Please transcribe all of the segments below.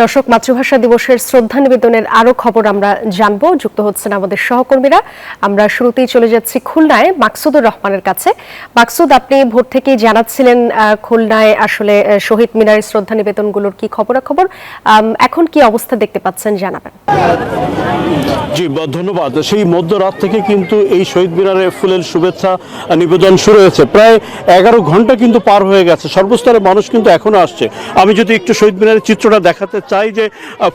দর্শক, মাতৃভাষা দিবসের শ্রদ্ধা নিবেদনের আরো খবর আমরা জানবো। যুক্ত হচ্ছেন আমাদের সহকর্মীরা। আমরা শুরুতেই চলে যাচ্ছি খুলনায় মাকসুদুর রহমানের কাছে। মাকসুদ, আপনি ভোর থেকেই জানাচ্ছিলেন খুলনায় আসলে শহীদ মিনারের শ্রদ্ধা নিবেদনগুলোর কি খবরাখবর, এখন কি অবস্থা দেখতে পাচ্ছেন জানাবেন। জি ধন্যবাদ। সেই মধ্যরাত থেকে কিন্তু এই শহীদ মিনারে ফুলের শুভেচ্ছা নিবেদন শুরু হয়েছে। প্রায় 11 ঘন্টা কিন্তু পার হয়ে গেছে, সর্বস্তরের মানুষ কিন্তু এখনো আসছে। আমি যদি একটু শহীদ মিনারের চিত্রটা দেখাতে চাই যে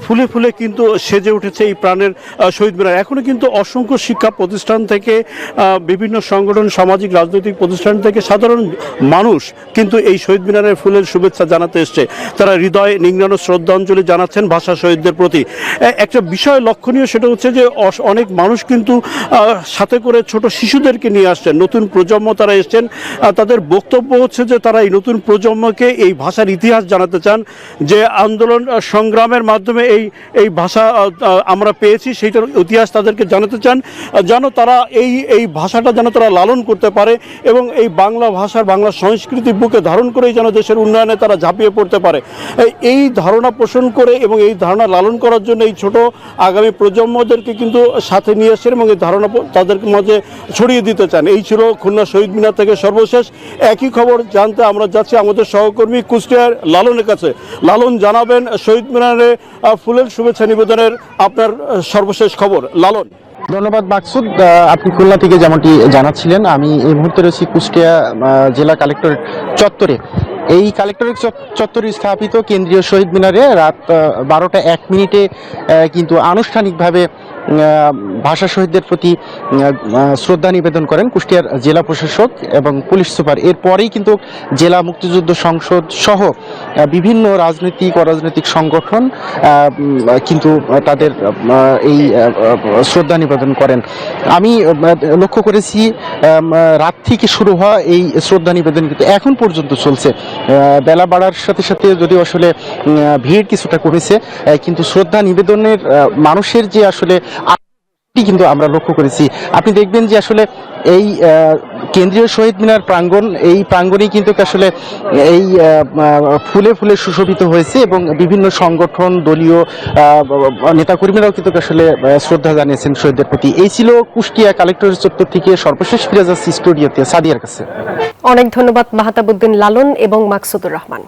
ফুলে ফুলে কিন্তু সেজে উঠেছে এই প্রাণের শহীদ মিনার। এখনো কিন্তু অসংখ্য শিক্ষা প্রতিষ্ঠান থেকে বিভিন্ন সংগঠন, সামাজিক রাজনৈতিক প্রতিষ্ঠান থেকে সাধারণ মানুষ কিন্তু এই শহীদ মিনারের ফুলের শুভেচ্ছা জানাতে এসছে। তারা হৃদয় নিংড়ানো শ্রদ্ধাঞ্জলি জানাচ্ছেন ভাষা শহীদদের প্রতি। একটা বিষয় লক্ষণীয়, সেটা হচ্ছে যে অনেক মানুষ কিন্তু সাথে করে ছোট শিশুদেরকে নিয়ে আসছেন, নতুন প্রজন্ম তারা এসছেন। তাদের বক্তব্য হচ্ছে যে তারা এই নতুন প্রজন্মকে এই ভাষার ইতিহাস জানাতে চান, যে আন্দোলন সংগ্রামের মাধ্যমে এই ভাষা আমরা পেয়েছি, সেইটার ইতিহাস তাদেরকে জানাতে চান, যেন তারা এই ভাষাটা যেন তারা লালন করতে পারে এবং এই বাংলা ভাষার, বাংলা সংস্কৃতি বুকে ধারণ করেই যেন দেশের উন্নয়নে তারা ঝাঁপিয়ে পড়তে পারে। এই ধারণা পোষণ করে এবং এই ধারণা লালন করার জন্য এই ছোট আগামী প্রজন্মদেরকে কিন্তু সাথে নিয়ে আসছেন এবং এই ধারণা তাদের মাঝে ছড়িয়ে দিতে চান। এই ছিল খুলনা শহীদ মিনার থেকে সর্বশেষ। একই খবর জানতে আমরা যাচ্ছি আমাদের সহকর্মী কুষ্টিয়ার লালনের কাছে। লালন, জানাবেন শহীদ মিনারে ফুলের শুভেচ্ছা নিবেদনের আপনার সর্বশেষ খবর। লালন। ধন্যবাদ মাকসুদ। আপনি খুলনা থেকে যেমনটি জানাচ্ছিলেন, আমি এই মুহূর্তে রয়েছি কুষ্টিয়া জেলা কালেক্টরেট চত্বরে। এই কালেক্টরেট চত্বরে স্থাপিত কেন্দ্রীয় শহীদ মিনারে রাত 12টা 1 মিনিটে কিন্তু আনুষ্ঠানিকভাবে ভাষা শহীদদের প্রতি শ্রদ্ধা নিবেদন করেন কুষ্টিয়ার জেলা প্রশাসক এবং পুলিশ সুপার। এরপরেই কিন্তু জেলা মুক্তিযুদ্ধ সংসদ সহ বিভিন্ন রাজনৈতিক অরাজনৈতিক সংগঠন কিন্তু তাদের এই শ্রদ্ধা নিবেদন করেন। আমি লক্ষ্য করেছি রাত থেকে শুরু হওয়া এই শ্রদ্ধা নিবেদন কিন্তু এখন পর্যন্ত চলছে। বেলা বাড়ার সাথে সাথে যদিও আসলে ভিড় কিছুটা কমেছে, কিন্তু শ্রদ্ধা নিবেদনের মানুষের যে আসলে কিন্তু আমরা লক্ষ্য করেছি। আপনি দেখবেন যে আসলে এই কেন্দ্রীয় শহীদ মিনার প্রাঙ্গণ, এই প্রাঙ্গণেই কিন্তু আসলে এই ফুলে ফুলে সুশোভিত হয়েছে এবং বিভিন্ন সংগঠন, দলীয় নেতাকর্মীরাও কিন্তু আসলে শ্রদ্ধা জানিয়েছেন শহীদদের প্রতি। এই ছিল কুষ্টিয়া কালেক্টরেট চত্বর থেকে সর্বশেষ ফিরে যাচ্ছি স্টুডিওতে সাদিয়ার কাছে। অনেক ধন্যবাদ মাহতাবউদ্দিন লালন এবং মাকসুদুর রহমান।